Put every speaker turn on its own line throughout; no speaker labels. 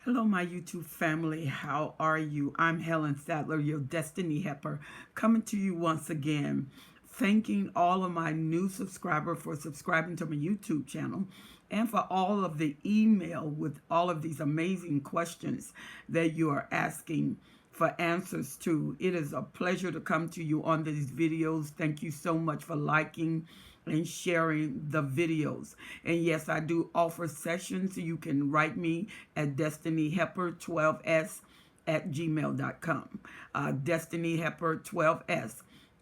Hello, my YouTube family. How are you? I'm Helen Sadler, your Destiny Helper, coming to you once again. Thanking all of my new subscribers for subscribing to my YouTube channel and for all of the email with all of these amazing questions that you are asking for answers to. It is a pleasure to come to you on these videos. Thank you so much for liking and sharing the videos. And yes, I do offer sessions. You can write me at destinyhelper12s at gmail.com. Destinyhelper12s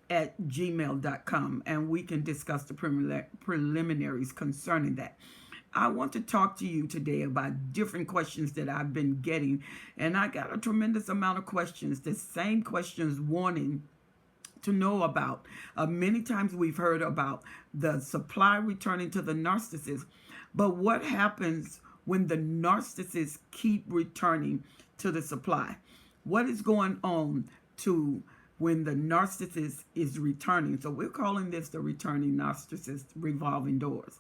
at gmail.com. And we can discuss the preliminaries concerning that. I want to talk to you today about different questions that I've been getting. And I got a tremendous amount of questions, the same questions wanting to know about. Many times we've heard about the supply returning to the narcissist, but what happens when the narcissists keep returning to the supply? What is going on to when the narcissist is returning? So we're calling this the returning narcissist revolving doors.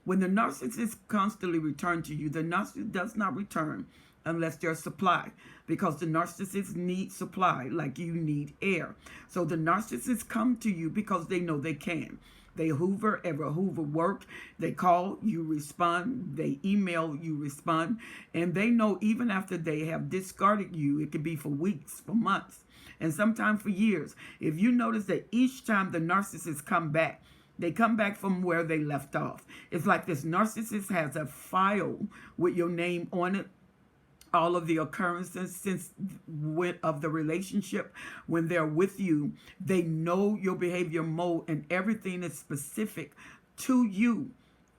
When the narcissist constantly return to you, the narcissist does not return unless there's supply, because the narcissists need supply like you need air. So the narcissists come to you because they know they can. They hoover work. They call, you respond. They email, you respond. And they know even after they have discarded you, it could be for weeks, for months, and sometimes for years. If you notice that each time the narcissists come back, they come back from where they left off. It's like this narcissist has a file with your name on it, all of the occurrences since of the relationship. When they're with you, they know your behavior mode, and everything is specific to you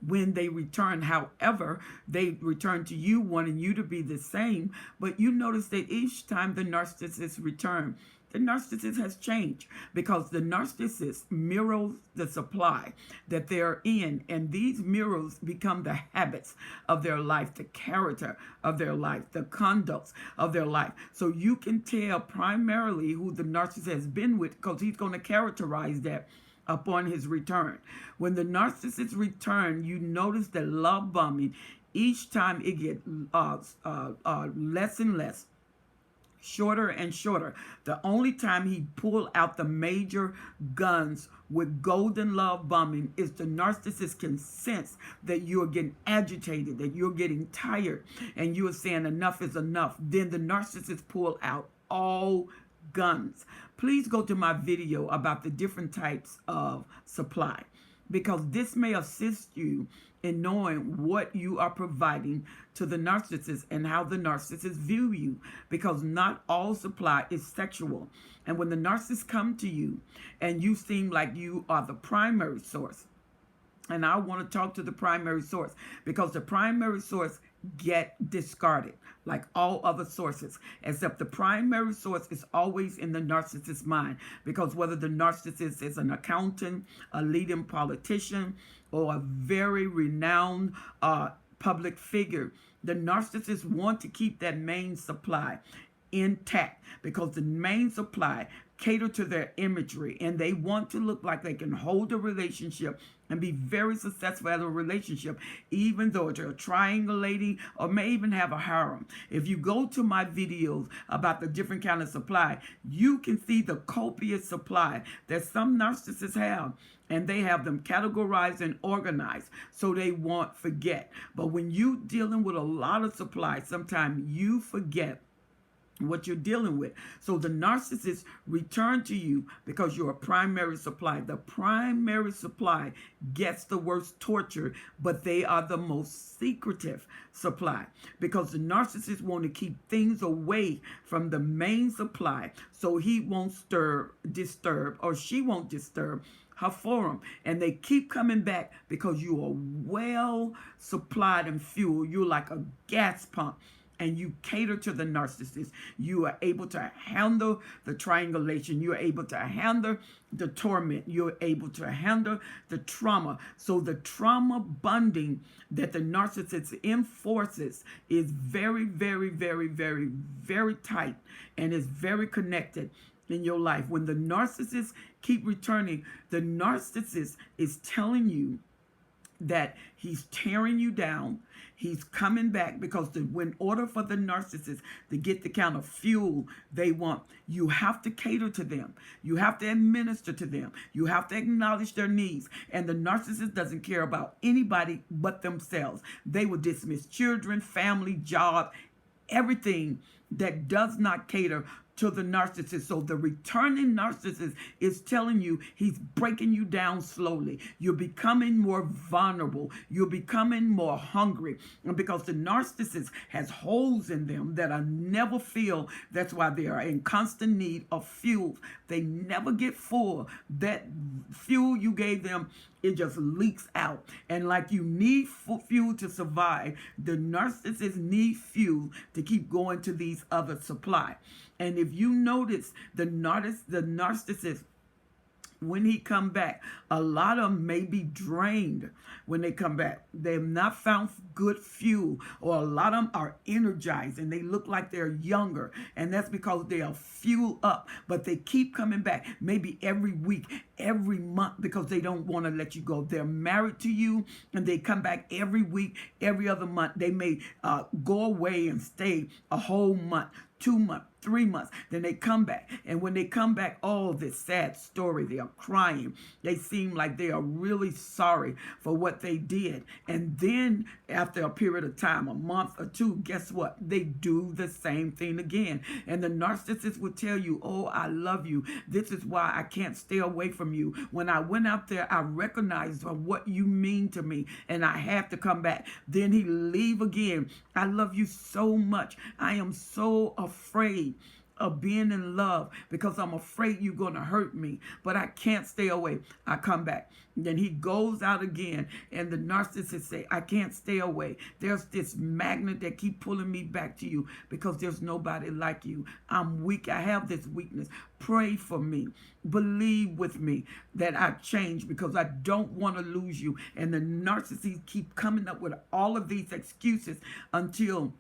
when they return. However, they return to you wanting you to be the same, but you notice that each time the narcissist return, the narcissist has changed, because the narcissist mirrors the supply that they're in, and these mirrors become the habits of their life, the character of their life, the conducts of their life. So you can tell primarily who the narcissist has been with, because he's going to characterize that upon his return. When the narcissist return, you notice that love bombing, each time it gets less and less, shorter and shorter. The only time he pulled out the major guns with golden love bombing is the narcissist can sense that you're getting agitated, that you're getting tired, and you're saying enough is enough. Then the narcissist pull out all guns. Please go to my video about the different types of supply, because this may assist you in knowing what you are providing to the narcissist and how the narcissist view you, because not all supply is sexual. And when the narcissist come to you and you seem like you are the primary source, and I want to talk to the primary source, because the primary source get discarded like all other sources, except the primary source is always in the narcissist's mind, because whether the narcissist is an accountant, a leading politician, or a very renowned public figure, the narcissists want to keep that main supply intact, because the main supply cater to their imagery, and they want to look like they can hold a relationship and be very successful at a relationship, even though they're triangulating or may even have a harem. If you go to my videos about the different kind of supply, you can see the copious supply that some narcissists have, and they have them categorized and organized so they won't forget. But when you're dealing with a lot of supply, sometimes you forget what you're dealing with. So the narcissist return to you because you're a primary supply. The primary supply gets the worst torture, but they are the most secretive supply, because the narcissist want to keep things away from the main supply so he won't disturb, or she won't disturb her forum. And they keep coming back because you are well supplied and fueled. You're like a gas pump, and you cater to the narcissist. You are able to handle the triangulation. You're able to handle the torment. You're able to handle the trauma. So the trauma bonding that the narcissist enforces is very, very, very, very, very tight, and is very connected in your life. When the narcissists keep returning, the narcissist is telling you that he's tearing you down. He's coming back because in order for the narcissist to get the kind of fuel they want, you have to cater to them. You have to administer to them. You have to acknowledge their needs. And the narcissist doesn't care about anybody but themselves. They will dismiss children, family, job, everything that does not cater to the narcissist. So the returning narcissist is telling you he's breaking you down slowly. You're becoming more vulnerable. You're becoming more hungry. And because the narcissist has holes in them that are never filled, that's why they are in constant need of fuel. They never get full. That fuel you gave them, it just leaks out. And like you need fuel to survive, the narcissists need fuel to keep going to these other supply. And if you notice the narcissist, when he come back, a lot of them may be drained when they come back. They have not found good fuel, or a lot of them are energized and they look like they're younger. And that's because they are fueled up, but they keep coming back maybe every week, every month, because they don't want to let you go. They're married to you and they come back every week, every other month. They may go away and stay a whole month, 2 months, 3 months. Then they come back. And when they come back, oh, this sad story. They are crying. They seem like they are really sorry for what they did. And then after a period of time, a month or two, guess what? They do the same thing again. And the narcissist will tell you, oh, I love you. This is why I can't stay away from you. When I went out there, I recognized what you mean to me, and I have to come back. Then he leave again. I love you so much. I am so afraid of being in love because I'm afraid you're going to hurt me, but I can't stay away. I come back. Then he goes out again, and the narcissist say, I can't stay away. There's this magnet that keep pulling me back to you because there's nobody like you. I'm weak. I have this weakness. Pray for me. Believe with me that I've changed because I don't want to lose you. And the narcissist keep coming up with all of these excuses until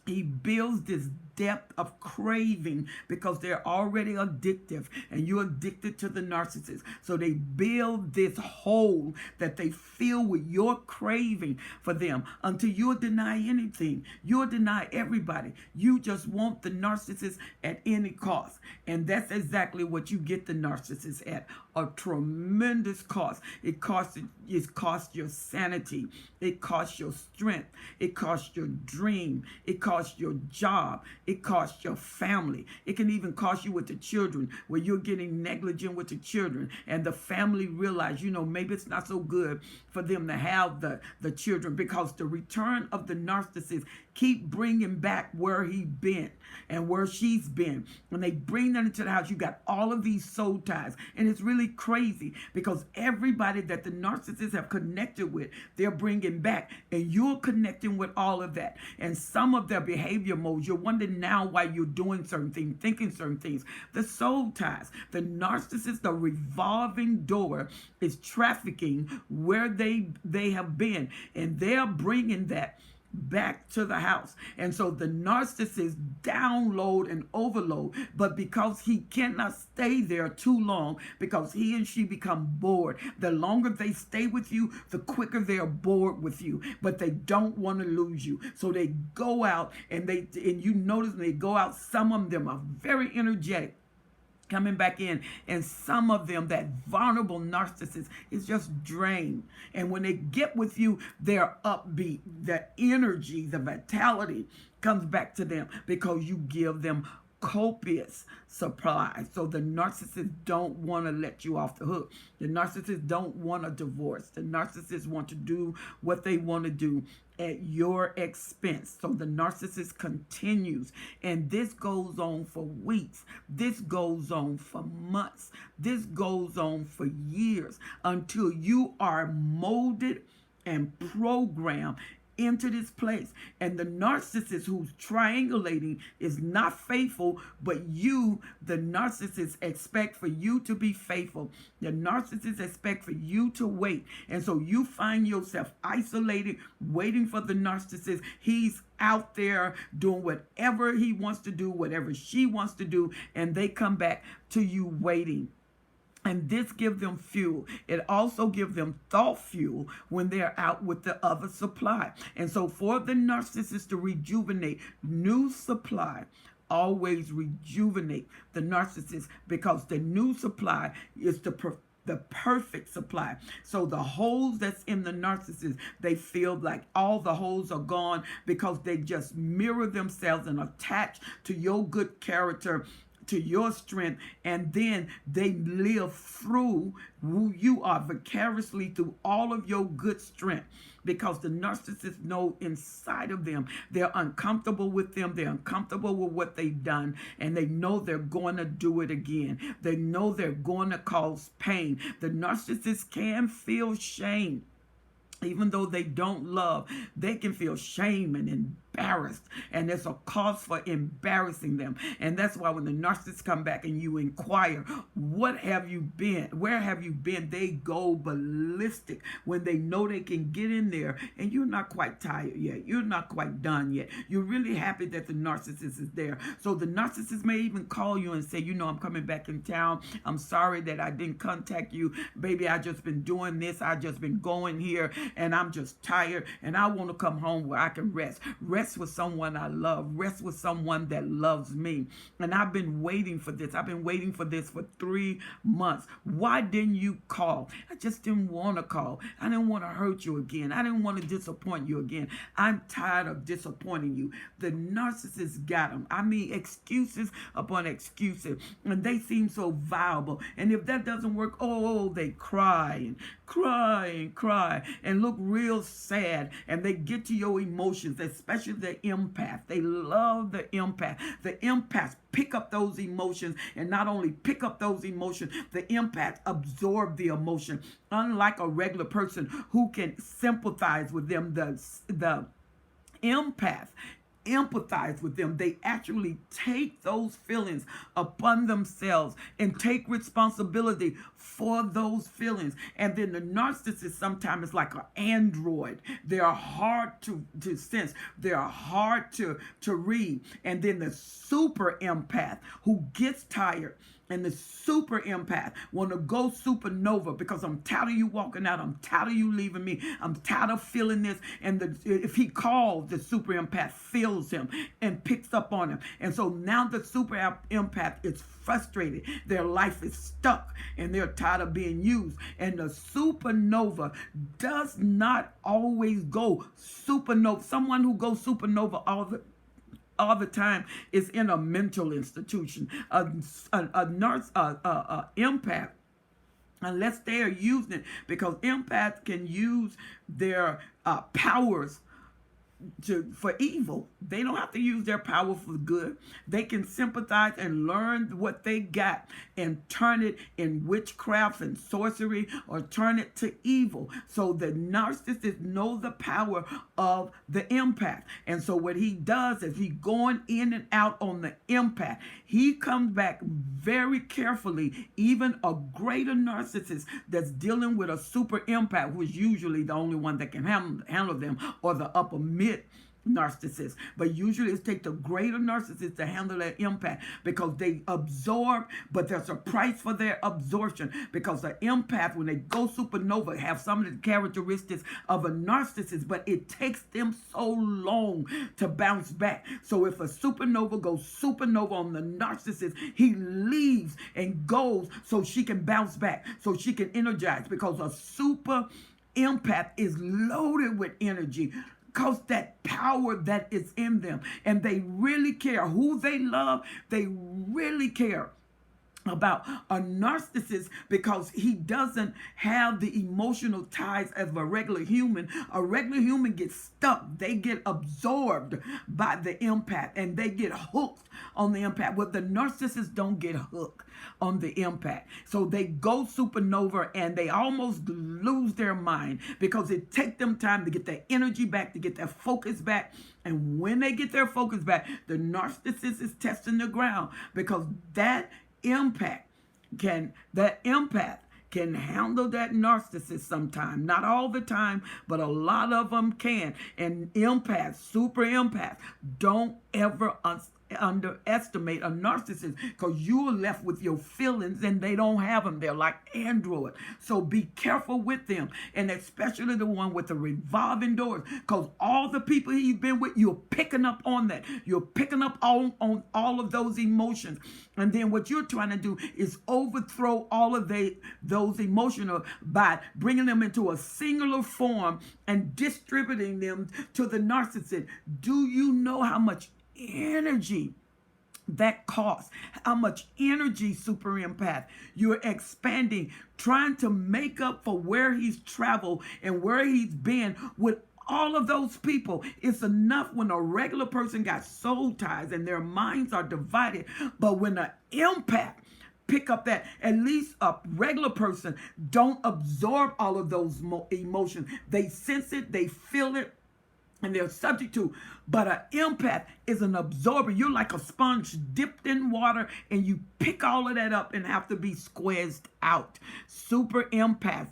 he builds this depth of craving because they're already addictive and you're addicted to the narcissist. So they build this hole that they fill with your craving for them until you'll deny anything. You'll deny everybody. You just want the narcissist at any cost. And that's exactly what you get the narcissist at. A tremendous cost. It costs your sanity. It costs your strength. It costs your dream. It costs your job. It costs your family. It can even cost you with the children, where you're getting negligent with the children and the family realize, maybe it's not so good for them to have the children, because the return of the narcissist keep bringing back where he been and where she's been. When they bring them into the house, you got all of these soul ties. And it's really crazy because everybody that the narcissists have connected with, they're bringing back. And you're connecting with all of that. And some of their behavior modes, you're wondering now why you're doing certain things, thinking certain things. The soul ties. The narcissist, the revolving door is trafficking where they have been. And they're bringing that back to the house. And so the narcissist download and overload, but because he cannot stay there too long, because he and she become bored. The longer they stay with you, the quicker they're bored with you, but they don't want to lose you. So they go out and you notice when they go out, some of them are very energetic, coming back in, and some of them, that vulnerable narcissist, is just drained. And when they get with you, they're upbeat. The energy, the vitality comes back to them because you give them copious supply. So the narcissists don't want to let you off the hook. The narcissists don't want a divorce. The narcissists want to do what they want to do at your expense. So the narcissist continues, and this goes on for weeks. This goes on for months. This goes on for years until you are molded and programmed into this place. And the narcissist who's triangulating is not faithful, but you, the narcissist, expect for you to be faithful. The narcissist expect for you to wait. And so you find yourself isolated, waiting for the narcissist. He's out there doing whatever he wants to do, whatever she wants to do, and they come back to you waiting. And this gives them fuel. It also gives them thought fuel when they're out with the other supply. And so for the narcissist to rejuvenate, new supply always rejuvenate the narcissist, because the new supply is the perfect supply. So the holes that's in the narcissist, they feel like all the holes are gone because they just mirror themselves and attach to your good character, to your strength, and then they live through who you are vicariously through all of your good strength, because the narcissists know inside of them they're uncomfortable with them, they're uncomfortable with what they've done, and they know they're going to do it again. They know they're going to cause pain. The narcissist can feel shame. Even though they don't love, they can feel shame and embarrassed, and there's a cause for embarrassing them. And that's why when the narcissists come back and you inquire, what have you been? Where have you been? They go ballistic when they know they can get in there, and you're not quite tired yet. You're not quite done yet. You're really happy that the narcissist is there. So the narcissist may even call you and say, I'm coming back in town. I'm sorry that I didn't contact you. Baby, I just been doing this. I just been going here, and I'm just tired, and I want to come home where I can rest with someone I love, rest with someone that loves me. And I've been waiting for this. I've been waiting for this for 3 months. Why didn't you call? I just didn't want to call. I didn't want to hurt you again. I didn't want to disappoint you again. I'm tired of disappointing you. The narcissist got them. I mean, excuses upon excuses, and they seem so viable. And if that doesn't work, they cry and cry and cry and look real sad, and they get to your emotions, especially the empath. They love the empath. The empaths pick up those emotions, and not only pick up those emotions, the empaths absorb the emotion. Unlike a regular person who can sympathize with them, the empath empathize with them. They actually take those feelings upon themselves and take responsibility for those feelings. And then the narcissist sometimes is like an android. They are hard to sense. They are hard to read. And then the super empath who gets tired, and the super empath want to go supernova because I'm tired of you walking out. I'm tired of you leaving me. I'm tired of feeling this. And if he calls, the super empath feels him and picks up on him. And so now the super empath is frustrated. Their life is stuck, and they're tired of being used. And the supernova does not always go supernova. Someone who goes supernova all the time is in a mental institution. Empath, unless they are using it, because empaths can use their powers for evil. They don't have to use their power for good. They can sympathize and learn what they got and turn it in witchcraft and sorcery, or turn it to evil. So the narcissist knows the power of the empath. And so what he does is he going in and out on the empath. He comes back very carefully. Even a greater narcissist that's dealing with a super empath, who is usually the only one that can handle them, or the upper mid narcissist. But usually it takes the greater narcissist to handle that empath, because they absorb, but there's a price for their absorption, because the empath, when they go supernova, have some of the characteristics of a narcissist, but it takes them so long to bounce back. So if a supernova goes supernova on the narcissist, he leaves and goes so she can bounce back, so she can energize, because a super empath is loaded with energy, because that power that is in them, and they really care who they love. They really care about a narcissist, because he doesn't have the emotional ties of a regular human. A regular human gets stuck. They get absorbed by the empath, and they get hooked on the empath. Well, the narcissists don't get hooked on the empath. So they go supernova, and they almost lose their mind, because it takes them time to get their energy back, to get their focus back. And when they get their focus back, the narcissist is testing the ground, because that empath can handle that narcissist sometime. Not all the time, but a lot of them can. And empaths, super empaths, don't ever underestimate a narcissist, because you are left with your feelings and they don't have them. They're like Android. So be careful with them, and especially the one with the revolving doors, because all the people he's been with, you're picking up on that. You're picking up on all of those emotions. And then what you're trying to do is overthrow all of those emotional by bringing them into a singular form and distributing them to the narcissist. Do you know how much energy that costs? How much energy, super empath, you're expanding, trying to make up for where he's traveled and where he's been with all of those people. It's enough when a regular person got soul ties and their minds are divided. But when an empath pick up that, at least a regular person don't absorb all of those emotions. They sense it, they feel it, and they're subject to. But an empath is an absorber. You're like a sponge dipped in water, and you pick all of that up and have to be squeezed out. Super empaths,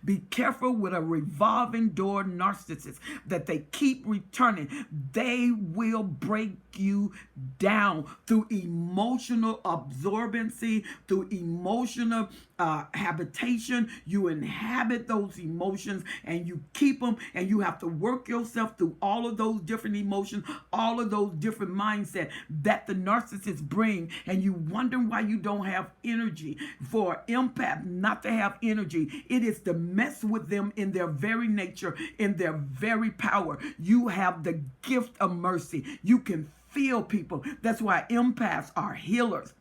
be careful with a revolving door narcissist that they keep returning. They will break you down through emotional absorbency, through emotional habitation. You inhabit those emotions and you keep them, and you have to work yourself through all of those different emotions, all of those different mindsets that the narcissists bring, and you wonder why you don't have energy. For an empath not to have energy, it is to mess with them in their very nature, in their very power. You have the gift of mercy. You can feel people. That's why empaths are healers,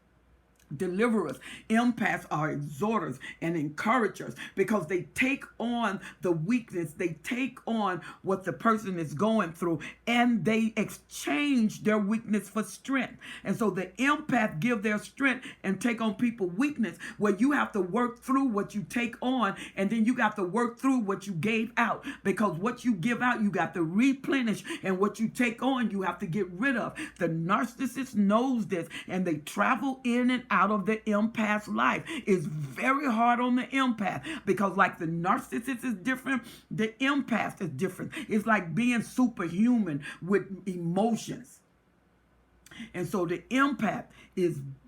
deliverers. Empaths are exhorters and encouragers, because they take on the weakness, they take on what the person is going through, and they exchange their weakness for strength. And so the empath give their strength and take on people's weakness, where you have to work through what you take on, and then you got to work through what you gave out, because what you give out you got to replenish, and what you take on you have to get rid of. The narcissist knows this, and they travel in and out of the empath's life. It's very hard on the empath, because like the narcissist is different, the empath is different. It's like being superhuman with emotions. And so the empath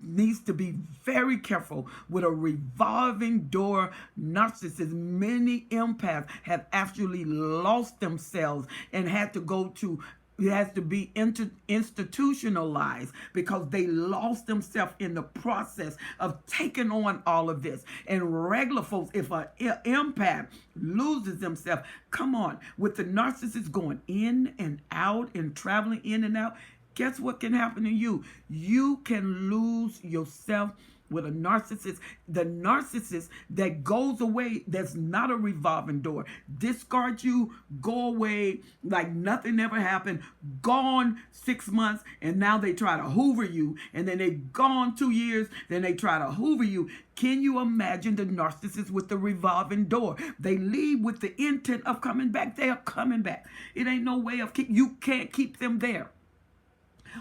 needs to be very careful with a revolving door narcissist. Many empaths have actually lost themselves and had to go to, it has to be institutionalized, because they lost themselves in the process of taking on all of this. And regular folks, if an empath loses himself, come on, with the narcissist going in and out and traveling in and out, guess what can happen to you? You can lose yourself with a narcissist. The narcissist that goes away, that's not a revolving door, discard you, go away like nothing ever happened, gone 6 months, and now they try to hoover you, and then they've gone 2 years, then they try to hoover you. Can you imagine the narcissist with the revolving door? They leave with the intent of coming back. They are coming back. It ain't no way of you can't keep them there.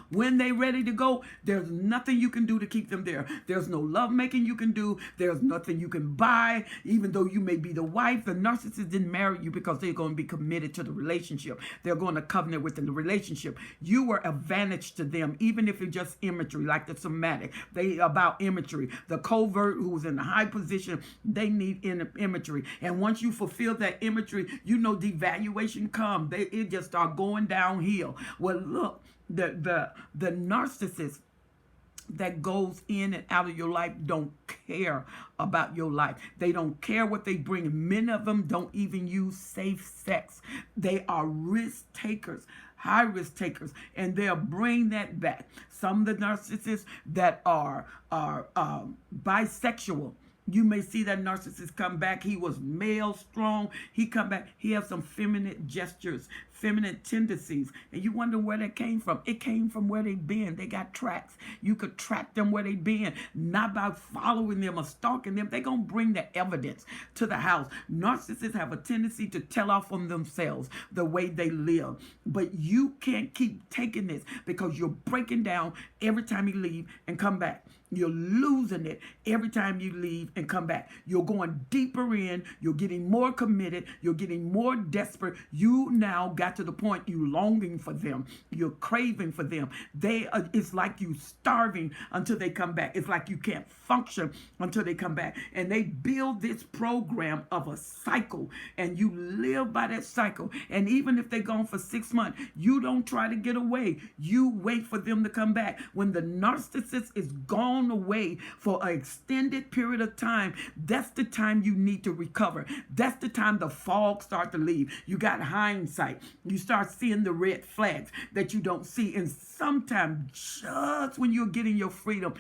When they ready to go, there's nothing you can do to keep them there. There's no love making you can do. There's nothing you can buy. Even though you may be the wife, the narcissist didn't marry you because they're going to be committed to the relationship. They're going to covenant within the relationship. You were advantage to them, even if it's just imagery, like the somatic. They about imagery. The covert, who's in a high position, they need imagery. And once you fulfill that imagery, you know devaluation comes. It just start going downhill. Well, look, the narcissist that goes in and out of your life don't care about your life. They don't care what they bring. Many of them don't even use safe sex. They are risk takers, high risk takers, and they'll bring that back. Some of the narcissists that are bisexual, you may see that narcissist come back. He was male, strong. He come back. He has some feminine gestures, feminine tendencies. And you wonder where that came from. It came from where they've been. They got tracks. You could track them where they've been, not by following them or stalking them. They're going to bring the evidence to the house. Narcissists have a tendency to tell off on themselves the way they live. But you can't keep taking this, because you're breaking down every time you leave and come back. You're losing it every time you leave and come back. You're going deeper in. You're getting more committed. You're getting more desperate. You now got got to the point you longing for them. You're craving for them. It's like you starving until they come back. It's like you can't function until they come back. And they build this program of a cycle, and you live by that cycle. And even if they're gone for 6 months, you don't try to get away. You wait for them to come back. When the narcissist is gone away for an extended period of time, that's the time you need to recover. That's the time the fog start to leave. You got hindsight. You start seeing the red flags that you don't see. And sometimes just when you're getting your freedom,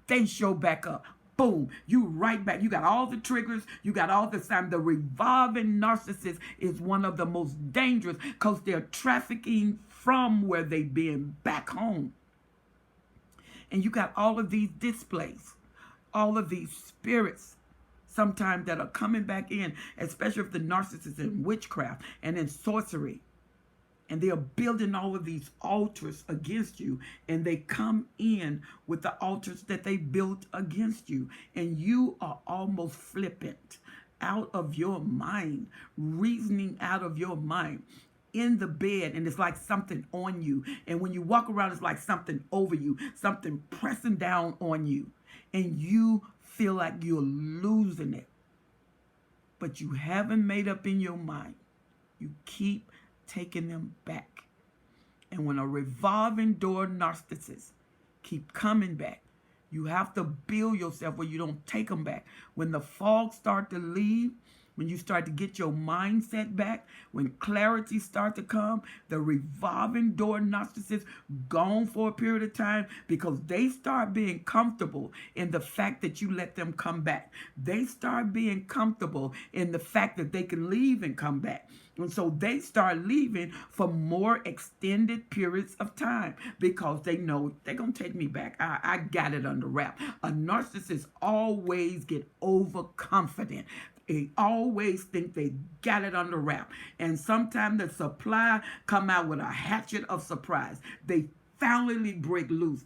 they show back up. Boom, you right back. You got all the triggers. You got all the time. The revolving narcissist is one of the most dangerous because they're trafficking from where they've been back home. And you got all of these displays, all of these spirits sometimes that are coming back in, especially if the narcissist is in witchcraft and in sorcery. And they are building all of these altars against you. And they come in with the altars that they built against you. And you are almost flippant, out of your mind, reasoning out of your mind, in the bed. And it's like something on you. And when you walk around, it's like something over you, something pressing down on you. And you feel like you're losing it. But you haven't made up in your mind. You keep taking them back. And when a revolving door narcissist keep coming back, you have to build yourself where you don't take them back. When the fog start to leave, when you start to get your mindset back, when clarity start to come, the revolving door narcissist gone for a period of time because they start being comfortable in the fact that you let them come back. They start being comfortable in the fact that they can leave and come back. And so they start leaving for more extended periods of time because they know they're going to take me back. I got it under wrap. A narcissist always get overconfident. They always think they got it under wrap. And sometimes the supply come out with a hatchet of surprise. They finally break loose.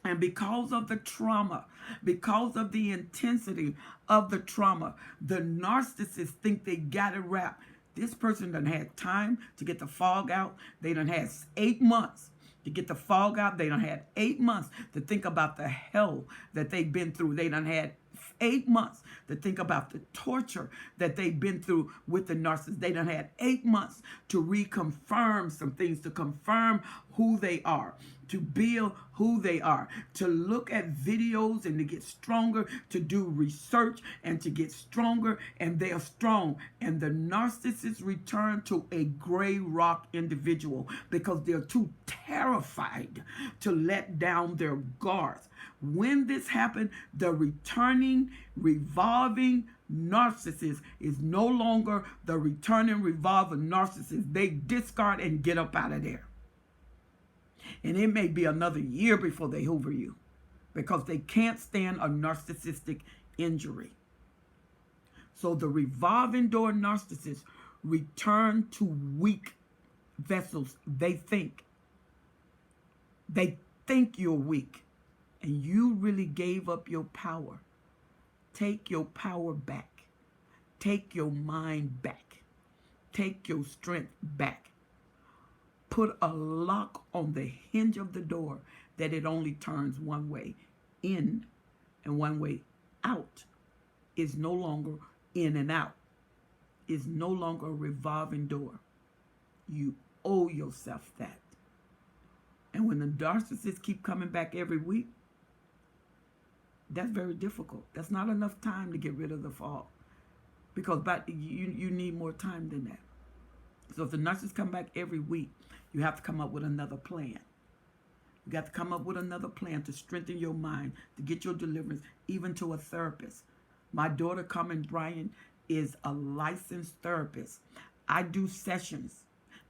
And because of the trauma, because of the intensity of the trauma, the narcissists think they got it wrapped. This person done had time to get the fog out. They done had 8 months to get the fog out. They done had 8 months to think about the hell that they've been through. They done had 8 months to think about the torture that they've been through with the narcissist. They done had 8 months to reconfirm some things, to confirm who they are, to build who they are, to look at videos and to get stronger, to do research and to get stronger, and they are strong. And the narcissists return to a gray rock individual because they're too terrified to let down their guards. When this happened, the returning, revolving narcissist is no longer the returning, revolving narcissist. They discard and get up out of there. And it may be another year before they hoover you because they can't stand a narcissistic injury. So the revolving door narcissists return to weak vessels. They think you're weak and you really gave up your power. Take your power back. Take your mind back. Take your strength back. Put a lock on the hinge of the door that it only turns one way in and one way out. Is no longer in and out. Is no longer a revolving door. You owe yourself that. And when the narcissists keep coming back every week, that's very difficult. That's not enough time to get rid of the fog. Because you need more time than that. So if the narcissists come back every week, you have to come up with another plan. You got to come up with another plan to strengthen your mind, to get your deliverance, even to a therapist. My daughter, Carmen Bryan, is a licensed therapist. I do sessions.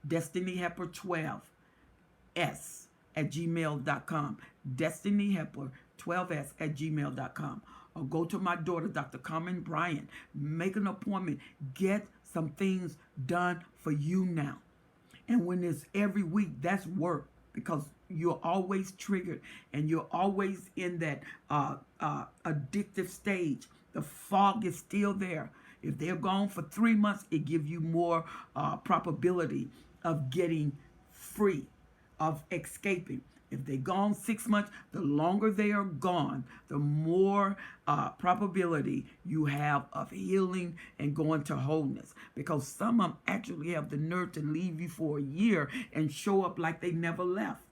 Destiny Helper 12s@gmail.com. Destiny Helper 12s@gmail.com. Or go to my daughter, Dr. Carmen Bryan. Make an appointment. Get some things done for you now. And when it's every week, that's work because you're always triggered and you're always in that addictive stage. The fog is still there. If they're gone for 3 months, it gives you more probability of getting free, of escaping. If they're gone 6 months, the longer they are gone, the more probability you have of healing and going to wholeness. Because some of them actually have the nerve to leave you for a year and show up like they never left.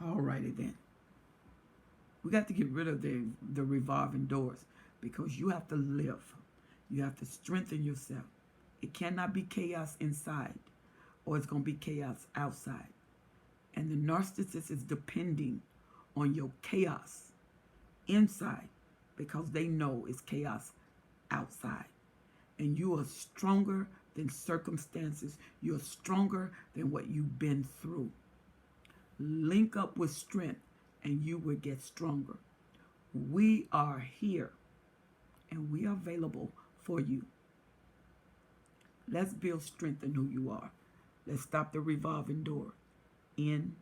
All righty then. We got to get rid of the revolving doors, because you have to live. You have to strengthen yourself. It cannot be chaos inside, or it's going to be chaos outside. And the narcissist is depending on your chaos inside, because they know it's chaos outside. And you are stronger than circumstances. You're stronger than what you've been through. Link up with strength and you will get stronger. We are here and we are available for you. Let's build strength in who you are. Let's stop the revolving door, in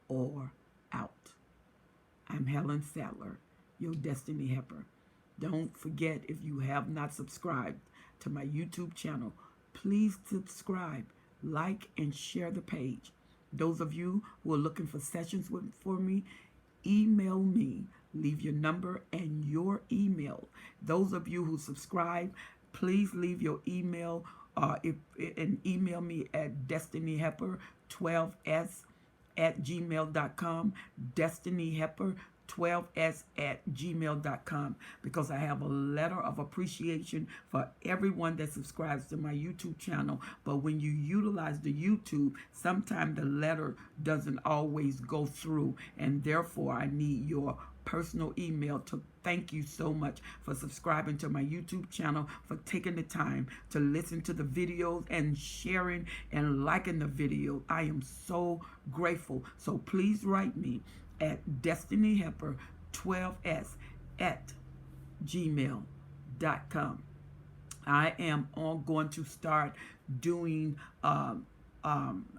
or out. I'm Helen Sadler, your Destiny Helper. Don't forget, if you have not subscribed to my YouTube channel, please subscribe, like, and share the page. Those of you who are looking for sessions for me, email me. Leave your number and your email. Those of you who subscribe, please leave your email and email me at destinyhelper12s@gmail.com. destinyhelper12s@gmail.com, because I have a letter of appreciation for everyone that subscribes to my YouTube channel. But when you utilize the YouTube, sometimes the letter doesn't always go through, and therefore I need your personal email to thank you so much for subscribing to my YouTube channel, for taking the time to listen to the videos and sharing and liking the video. I am so grateful. So please write me at destinyhelper12s@gmail.com. I am going to start doing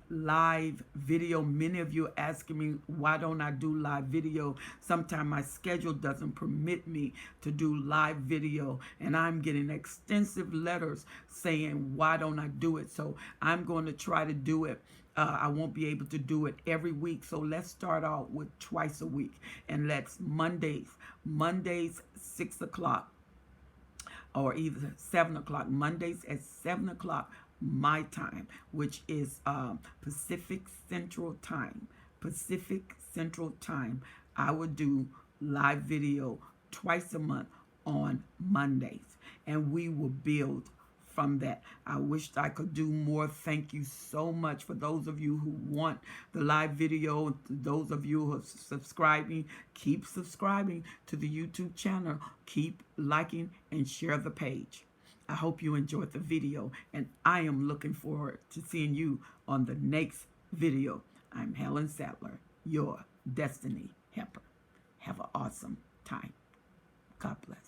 live video. Many of you are asking me, why don't I do live video? Sometimes my schedule doesn't permit me to do live video, and I'm getting extensive letters saying, why don't I do it? So I'm going to try to do it. I won't be able to do it every week, so let's start out with twice a week, and let's Mondays 6 o'clock, or either 7 o'clock. Mondays at 7 o'clock my time, which is Pacific Central Time. I would do live video twice a month on Mondays, and we will build from that. I wished I could do more. Thank you so much for those of you who want the live video. Those of you who are subscribing, keep subscribing to the YouTube channel. Keep liking and share the page. I hope you enjoyed the video, and I am looking forward to seeing you on the next video. I'm Helen Sadler, your Destiny Helper. Have an awesome time. God bless.